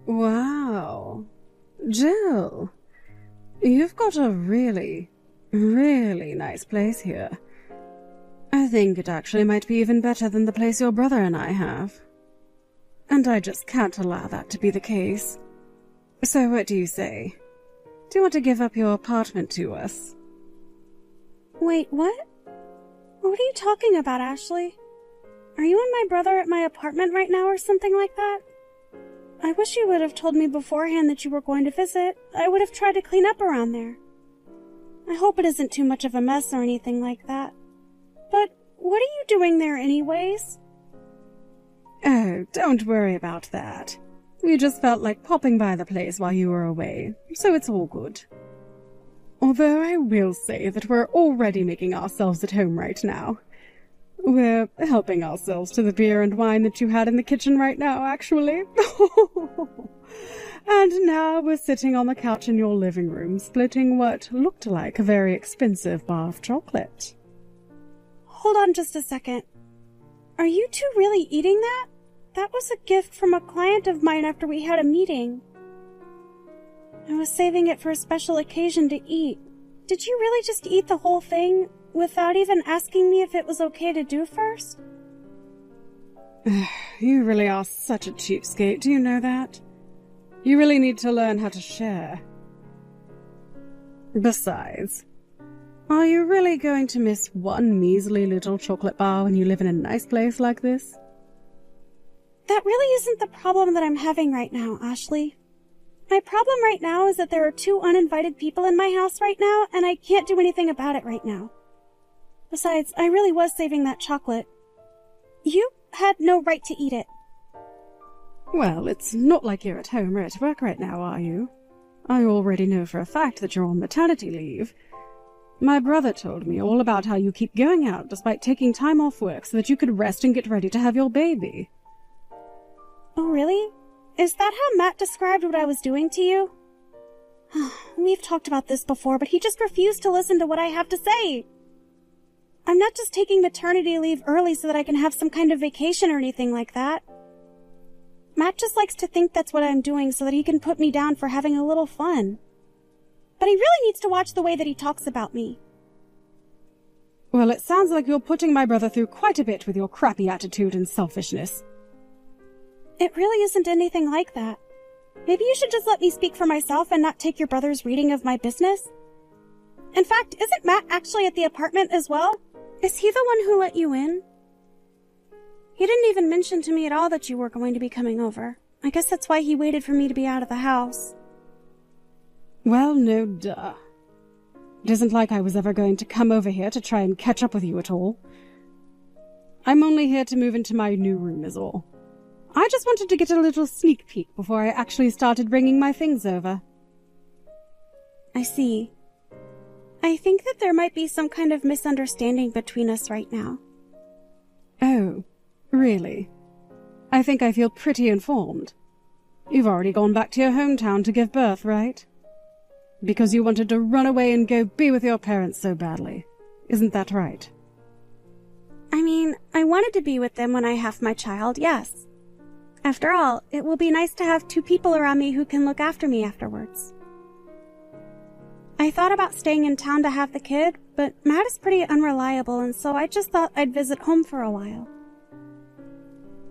Wow. Jill, you've got a really, really nice place here. I think it actually might be even better than the place your brother and I have. And I just can't allow that to be the case. So what do you say? Do you want to give up your apartment to us? Wait, what? What are you talking about, Ashley? Are you and my brother at my apartment right now or something like that? I wish you would have told me beforehand that you were going to visit. I would have tried to clean up around there. I hope it isn't too much of a mess or anything like that. But what are you doing there anyways? Oh, don't worry about that. We just felt like popping by the place while you were away, so it's all good. Although I will say that we're already making ourselves at home right now. We're helping ourselves to the beer and wine that you had in the kitchen right now, actually. And now we're sitting on the couch in your living room, splitting what looked like a very expensive bar of chocolate. Hold on just a second. Are you two really eating that? That was a gift from a client of mine after we had a meeting. I was saving it for a special occasion to eat. Did you really just eat the whole thing without even asking me if it was okay to do first? You really are such a cheapskate, do you know that? You really need to learn how to share. Besides, are you really going to miss one measly little chocolate bar when you live in a nice place like this? That really isn't the problem that I'm having right now, Ashley. My problem right now is that there are 2 uninvited people in my house right now, and I can't do anything about it right now. Besides, I really was saving that chocolate. You had no right to eat it. Well, it's not like you're at home or at work right now, are you? I already know for a fact that you're on maternity leave. My brother told me all about how you keep going out despite taking time off work so that you could rest and get ready to have your baby. Oh, really? Is that how Matt described what I was doing to you? We've talked about this before, but he just refused to listen to what I have to say. I'm not just taking maternity leave early so that I can have some kind of vacation or anything like that. Matt just likes to think that's what I'm doing so that he can put me down for having a little fun. But he really needs to watch the way that he talks about me. Well, it sounds like you're putting my brother through quite a bit with your crappy attitude and selfishness. It really isn't anything like that. Maybe you should just let me speak for myself and not take your brother's reading of my business. In fact, isn't Matt actually at the apartment as well? Is he the one who let you in? He didn't even mention to me at all that you were going to be coming over. I guess that's why he waited for me to be out of the house. Well, no duh. It isn't like I was ever going to come over here to try and catch up with you at all. I'm only here to move into my new room is all. I just wanted to get a little sneak peek before I actually started bringing my things over. I see. I think that there might be some kind of misunderstanding between us right now. Oh, really? I think I feel pretty informed. You've already gone back to your hometown to give birth, right? Because you wanted to run away and go be with your parents so badly. Isn't that right? I mean, I wanted to be with them when I have my child, yes. After all, it will be nice to have 2 people around me who can look after me afterwards. I thought about staying in town to have the kid, but Matt is pretty unreliable, and so I just thought I'd visit home for a while.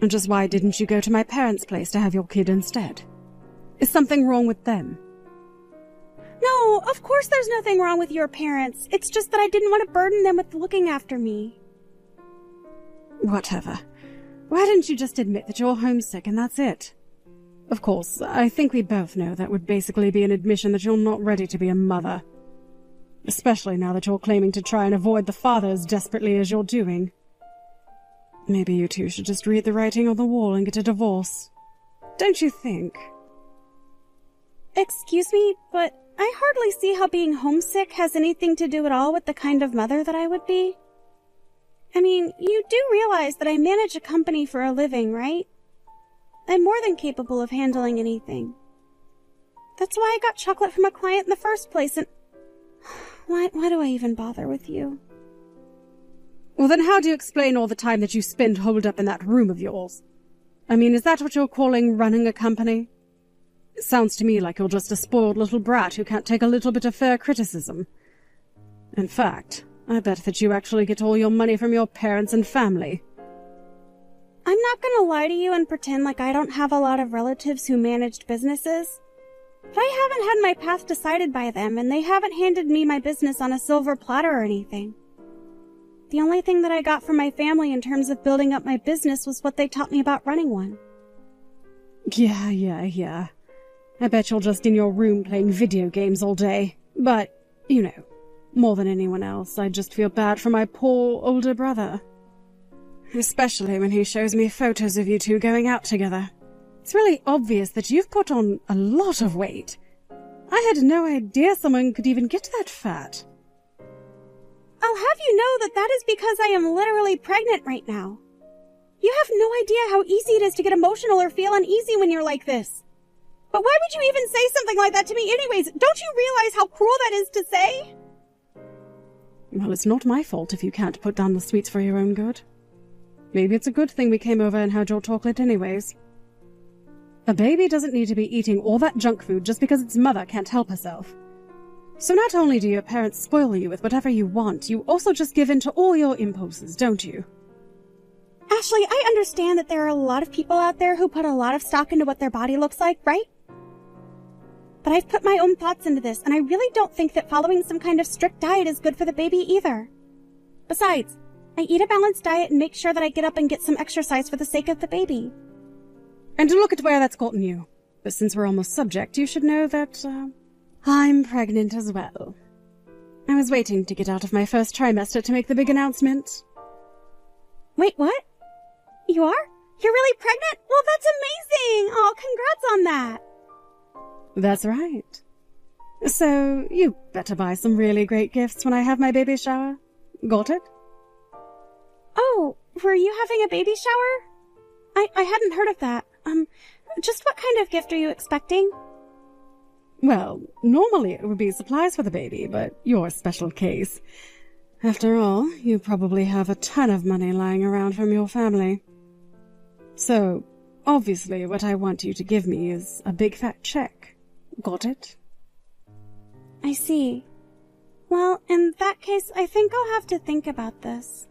And just why didn't you go to my parents' place to have your kid instead? Is something wrong with them? No, of course there's nothing wrong with your parents. It's just that I didn't want to burden them with looking after me. Whatever. Why didn't you just admit that you're homesick and that's it? Of course, I think we both know that would basically be an admission that you're not ready to be a mother. Especially now that you're claiming to try and avoid the father as desperately as you're doing. Maybe you two should just read the writing on the wall and get a divorce. Don't you think? Excuse me, but I hardly see how being homesick has anything to do at all with the kind of mother that I would be. I mean, you do realize that I manage a company for a living, right? I'm more than capable of handling anything. That's why I got chocolate from a client in the first place, and... Why do I even bother with you? Well, then how do you explain all the time that you spend holed up in that room of yours? I mean, is that what you're calling running a company? Sounds to me like you're just a spoiled little brat who can't take a little bit of fair criticism. In fact, I bet that you actually get all your money from your parents and family. I'm not gonna lie to you and pretend like I don't have a lot of relatives who managed businesses. But I haven't had my path decided by them, and they haven't handed me my business on a silver platter or anything. The only thing that I got from my family in terms of building up my business was what they taught me about running one. Yeah. I bet you're just in your room playing video games all day. But, you know, more than anyone else, I just feel bad for my poor older brother. Especially when he shows me photos of you two going out together. It's really obvious that you've put on a lot of weight. I had no idea someone could even get that fat. I'll have you know that that is because I am literally pregnant right now. You have no idea how easy it is to get emotional or feel uneasy when you're like this. But why would you even say something like that to me anyways? Don't you realize how cruel that is to say? Well, it's not my fault if you can't put down the sweets for your own good. Maybe it's a good thing we came over and had your chocolate anyways. A baby doesn't need to be eating all that junk food just because its mother can't help herself. So not only do your parents spoil you with whatever you want, you also just give in to all your impulses, don't you? Ashley, I understand that there are a lot of people out there who put a lot of stock into what their body looks like, right? But I've put my own thoughts into this, and I really don't think that following some kind of strict diet is good for the baby either. Besides, I eat a balanced diet and make sure that I get up and get some exercise for the sake of the baby. And look at where that's gotten you. But since we're almost subject, you should know that, I'm pregnant as well. I was waiting to get out of my first trimester to make the big announcement. Wait, what? You are? You're really pregnant? Well, that's amazing! Oh, congrats on that! That's right. So, you better buy some really great gifts when I have my baby shower. Got it? Oh, were you having a baby shower? I hadn't heard of that. Just what kind of gift are you expecting? Well, normally it would be supplies for the baby, but you're a special case. After all, you probably have a ton of money lying around from your family. So, obviously what I want you to give me is a big fat check. Got it? I see. Well, in that case, I think I'll have to think about this.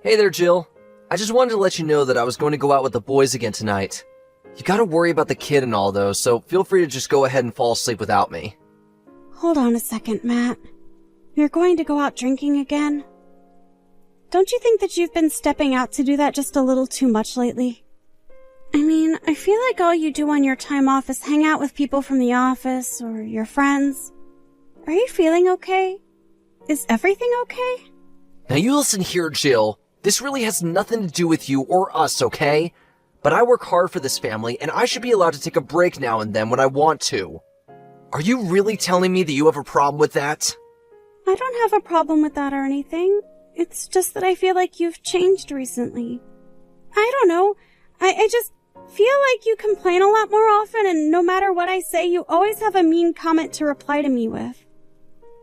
Hey there, Jill. I just wanted to let you know that I was going to go out with the boys again tonight. You gotta worry about the kid and all though, so feel free to just go ahead and fall asleep without me. Hold on a second, Matt. You're going to go out drinking again? Don't you think that you've been stepping out to do that just a little too much lately? I mean, I feel like all you do on your time off is hang out with people from the office or your friends. Are you feeling okay? Is everything okay? Now you listen here, Jill. This really has nothing to do with you or us, okay? But I work hard for this family, and I should be allowed to take a break now and then when I want to. Are you really telling me that you have a problem with that? I don't have a problem with that or anything. It's just that I feel like you've changed recently. I don't know. I just feel like you complain a lot more often, and no matter what I say, you always have a mean comment to reply to me with.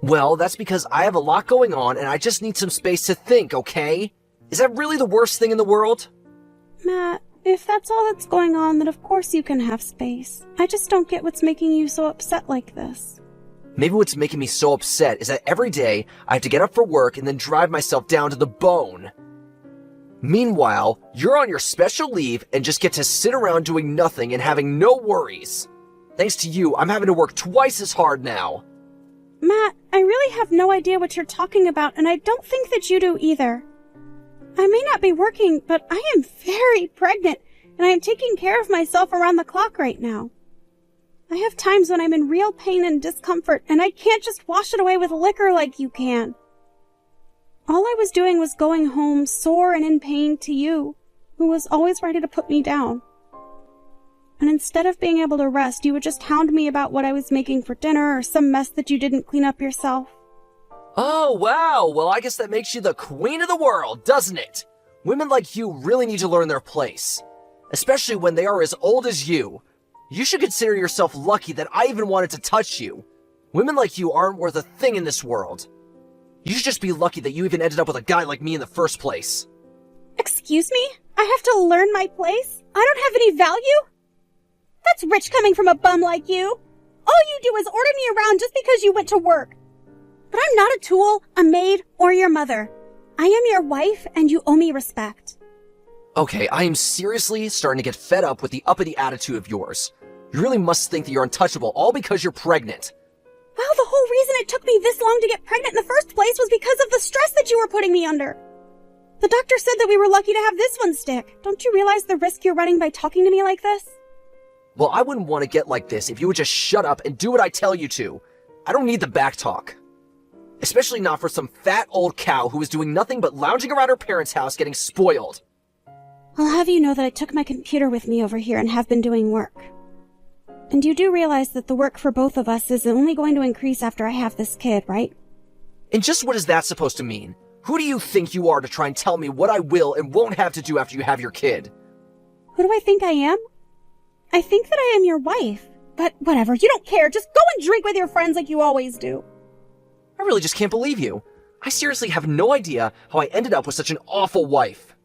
Well, that's because I have a lot going on, and I just need some space to think, okay? Is that really the worst thing in the world? Matt, if that's all that's going on, then of course you can have space. I just don't get what's making you so upset like this. Maybe what's making me so upset is that every day I have to get up for work and then drive myself down to the bone. Meanwhile, you're on your special leave and just get to sit around doing nothing and having no worries. Thanks to you, I'm having to work twice as hard now. Matt, I really have no idea what you're talking about, and I don't think that you do either. I may not be working, but I am very pregnant, and I am taking care of myself around the clock right now. I have times when I'm in real pain and discomfort, and I can't just wash it away with liquor like you can. All I was doing was going home sore and in pain to you, who was always ready to put me down. And instead of being able to rest, you would just hound me about what I was making for dinner or some mess that you didn't clean up yourself. Oh, wow. Well, I guess that makes you the queen of the world, doesn't it? Women like you really need to learn their place. Especially when they are as old as you. You should consider yourself lucky that I even wanted to touch you. Women like you aren't worth a thing in this world. You should just be lucky that you even ended up with a guy like me in the first place. Excuse me? I have to learn my place? I don't have any value? That's rich coming from a bum like you. All you do is order me around just because you went to work. But I'm not a tool, a maid, or your mother. I am your wife, and you owe me respect. Okay, I am seriously starting to get fed up with the uppity attitude of yours. You really must think that you're untouchable all because you're pregnant. Well, the whole reason it took me this long to get pregnant in the first place was because of the stress that you were putting me under. The doctor said that we were lucky to have this one stick. Don't you realize the risk you're running by talking to me like this? Well, I wouldn't want to get like this if you would just shut up and do what I tell you to. I don't need the back talk. Especially not for some fat old cow who is doing nothing but lounging around her parents' house getting spoiled. I'll have you know that I took my computer with me over here and have been doing work. And you do realize that the work for both of us is only going to increase after I have this kid, right? And just what is that supposed to mean? Who do you think you are to try and tell me what I will and won't have to do after you have your kid? Who do I think I am? I think that I am your wife. But whatever, you don't care. Just go and drink with your friends like you always do. I really just can't believe you. I seriously have no idea how I ended up with such an awful wife.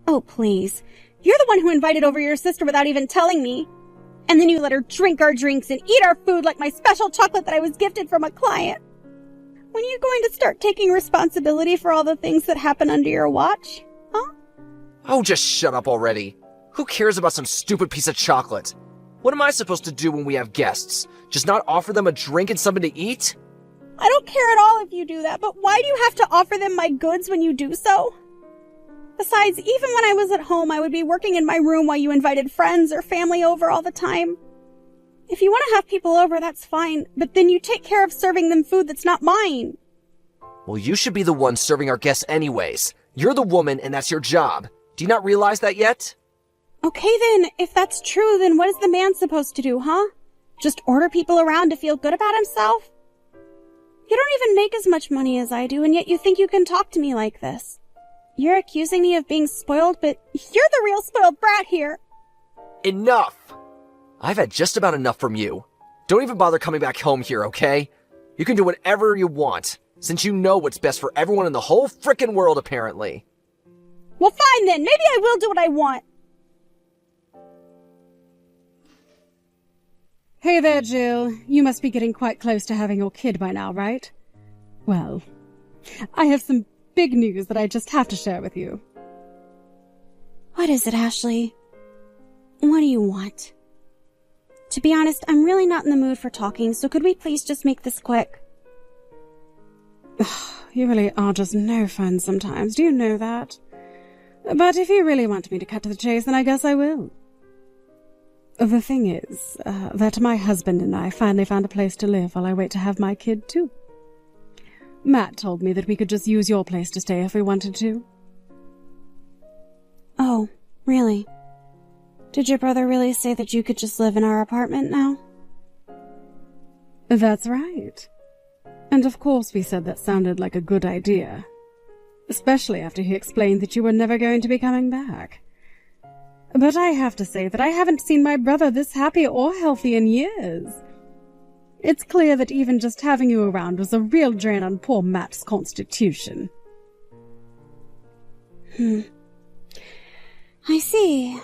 Oh, please. You're the one who invited over your sister without even telling me. And then you let her drink our drinks and eat our food like my special chocolate that I was gifted from a client. When are you going to start taking responsibility for all the things that happen under your watch? Huh? Oh, just shut up already. Who cares about some stupid piece of chocolate? What am I supposed to do when we have guests? Just not offer them a drink and something to eat? I don't care at all if you do that, but why do you have to offer them my goods when you do so? Besides, even when I was at home, I would be working in my room while you invited friends or family over all the time. If you want to have people over, that's fine, but then you take care of serving them food that's not mine. Well, you should be the one serving our guests anyways. You're the woman, and that's your job. Do you not realize that yet? Okay then, if that's true, then what is the man supposed to do, huh? Just order people around to feel good about himself? You don't even make as much money as I do, and yet you think you can talk to me like this. You're accusing me of being spoiled, but you're the real spoiled brat here. Enough! I've had just about enough from you. Don't even bother coming back home here, okay? You can do whatever you want, since you know what's best for everyone in the whole frickin' world, apparently. Well, fine then. Maybe I will do what I want. Hey there, Jill. You must be getting quite close to having your kid by now, right? Well, I have some big news that I just have to share with you. What is it, Ashley? What do you want? To be honest, I'm really not in the mood for talking, so could we please just make this quick? You really are just no fun sometimes, do you know that? But if you really want me to cut to the chase, then I guess I will. The thing is, that my husband and I finally found a place to live while I wait to have my kid, too. Matt told me that we could just use your place to stay if we wanted to. Oh, really? Did your brother really say that you could just live in our apartment now? That's right. And of course we said that sounded like a good idea. Especially after he explained that you were never going to be coming back. But I have to say that I haven't seen my brother this happy or healthy in years. It's clear that even just having you around was a real drain on poor Matt's constitution. I see.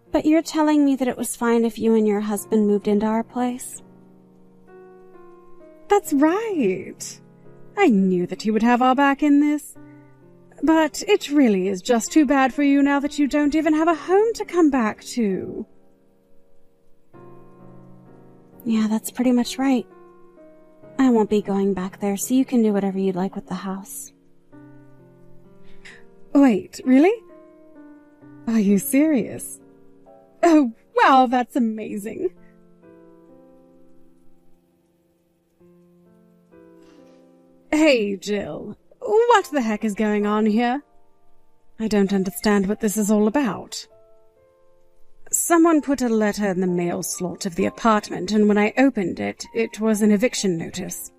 But you're telling me that it was fine if you and your husband moved into our place? That's right. I knew that you would have our back in this. But it really is just too bad for you now that you don't even have a home to come back to. Yeah, that's pretty much right. I won't be going back there, so you can do whatever you'd like with the house. Wait, really? Are you serious? Oh, wow, that's amazing. Hey, Jill. What the heck is going on here? I don't understand what this is all about. Someone put a letter in the mail slot of the apartment, and when I opened it, it was an eviction notice.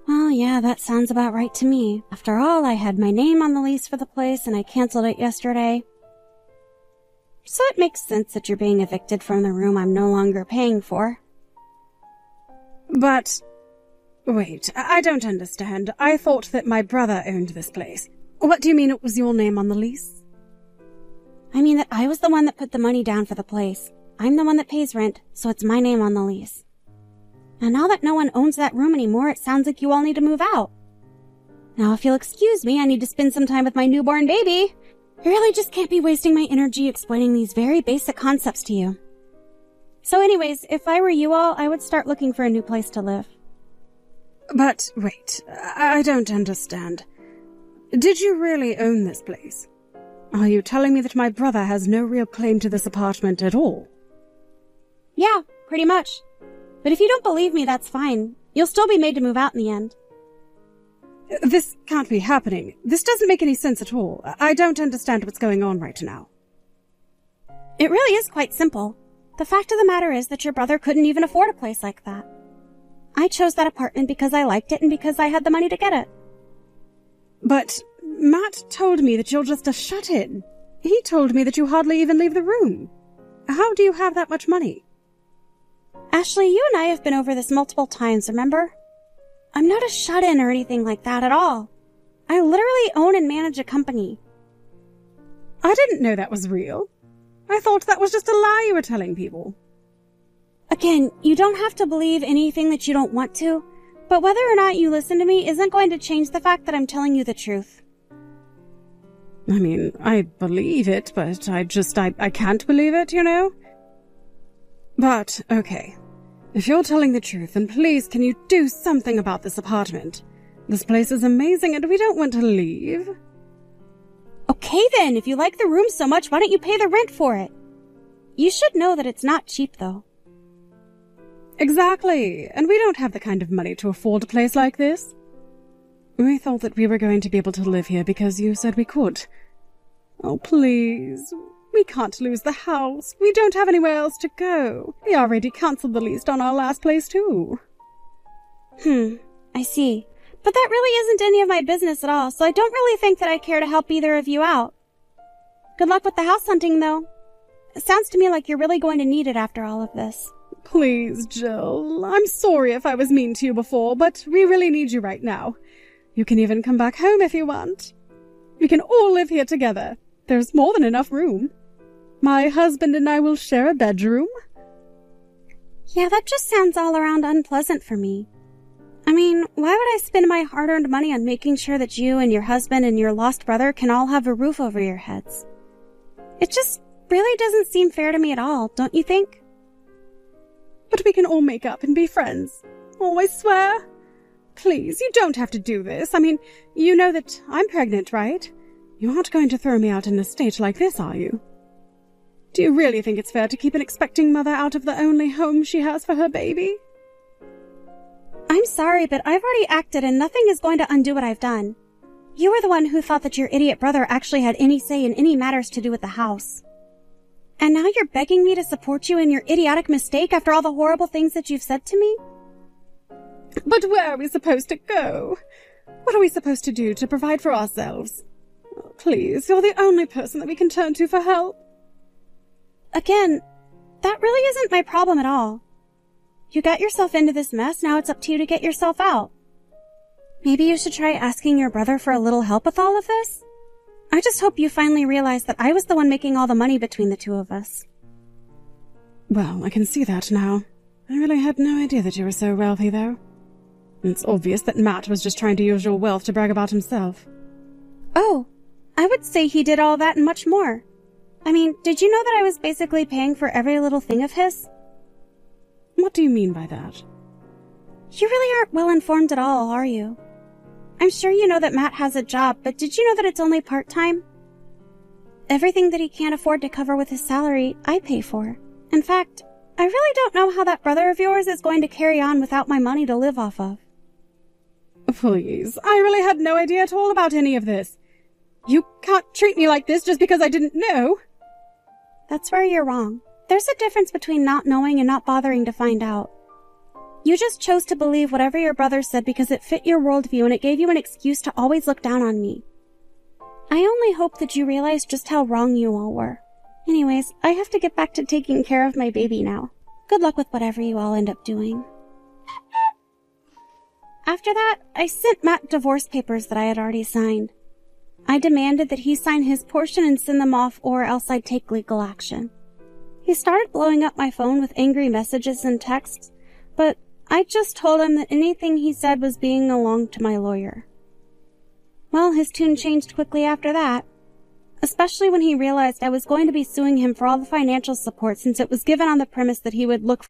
Well, yeah, that sounds about right to me. After all, I had my name on the lease for the place, and I canceled it yesterday. So it makes sense that you're being evicted from the room I'm no longer paying for. But... wait, I don't understand. I thought that my brother owned this place. What do you mean it was your name on the lease? I mean that I was the one that put the money down for the place. I'm the one that pays rent, so it's my name on the lease. And now that no one owns that room anymore, it sounds like you all need to move out. Now, if you'll excuse me, I need to spend some time with my newborn baby. I really just can't be wasting my energy explaining these very basic concepts to you. So anyways, if I were you all, I would start looking for a new place to live. But wait, I don't understand. Did you really own this place? Are you telling me that my brother has no real claim to this apartment at all? Yeah, pretty much. But if you don't believe me, that's fine. You'll still be made to move out in the end. This can't be happening. This doesn't make any sense at all. I don't understand what's going on right now. It really is quite simple. The fact of the matter is that your brother couldn't even afford a place like that. I chose that apartment because I liked it and because I had the money to get it. But Matt told me that you're just a shut-in. He told me that you hardly even leave the room. How do you have that much money? Ashley, you and I have been over this multiple times, remember? I'm not a shut-in or anything like that at all. I literally own and manage a company. I didn't know that was real. I thought that was just a lie you were telling people. Again, you don't have to believe anything that you don't want to, but whether or not you listen to me isn't going to change the fact that I'm telling you the truth. I mean, I believe it, but I can't believe it, you know? But, okay. If you're telling the truth, then please can you do something about this apartment? This place is amazing and we don't want to leave. Okay then, if you like the room so much, why don't you pay the rent for it? You should know that it's not cheap though. Exactly, and we don't have the kind of money to afford a place like this. We thought that we were going to be able to live here because you said we could. Oh, please. We can't lose the house. We don't have anywhere else to go. We already cancelled the lease on our last place, too. I see. But that really isn't any of my business at all, so I don't really think that I care to help either of you out. Good luck with the house hunting, though. It sounds to me like you're really going to need it after all of this. Please, Jill. I'm sorry if I was mean to you before, but we really need you right now. You can even come back home if you want. We can all live here together. There's more than enough room. My husband and I will share a bedroom. Yeah, that just sounds all around unpleasant for me. I mean, why would I spend my hard-earned money on making sure that you and your husband and your lost brother can all have a roof over your heads? It just really doesn't seem fair to me at all, don't you think? But we can all make up and be friends. Oh, I swear. Please, you don't have to do this. I mean, you know that I'm pregnant, right? You aren't going to throw me out in a state like this, are you? Do you really think it's fair to keep an expecting mother out of the only home she has for her baby? I'm sorry, but I've already acted and nothing is going to undo what I've done. You were the one who thought that your idiot brother actually had any say in any matters to do with the house. And now you're begging me to support you in your idiotic mistake after all the horrible things that you've said to me? But where are we supposed to go? What are we supposed to do to provide for ourselves? Oh, please, you're the only person that we can turn to for help. Again, that really isn't my problem at all. You got yourself into this mess, now it's up to you to get yourself out. Maybe you should try asking your brother for a little help with all of this? I just hope you finally realize that I was the one making all the money between the two of us. Well, I can see that now. I really had no idea that you were so wealthy, though. It's obvious that Matt was just trying to use your wealth to brag about himself. Oh, I would say he did all that and much more. I mean, did you know that I was basically paying for every little thing of his? What do you mean by that? You really aren't well informed at all, are you? I'm sure you know that Matt has a job, but did you know that it's only part-time? Everything that he can't afford to cover with his salary, I pay for. In fact, I really don't know how that brother of yours is going to carry on without my money to live off of. Please, I really had no idea at all about any of this. You can't treat me like this just because I didn't know. That's where you're wrong. There's a difference between not knowing and not bothering to find out. You just chose to believe whatever your brother said because it fit your worldview and it gave you an excuse to always look down on me. I only hope that you realize just how wrong you all were. Anyways, I have to get back to taking care of my baby now. Good luck with whatever you all end up doing. After that, I sent Matt divorce papers that I had already signed. I demanded that he sign his portion and send them off, or else I'd take legal action. He started blowing up my phone with angry messages and texts, but I just told him that anything he said was being along to my lawyer. Well, his tune changed quickly after that, especially when he realized I was going to be suing him for all the financial support, since it was given on the premise that he would look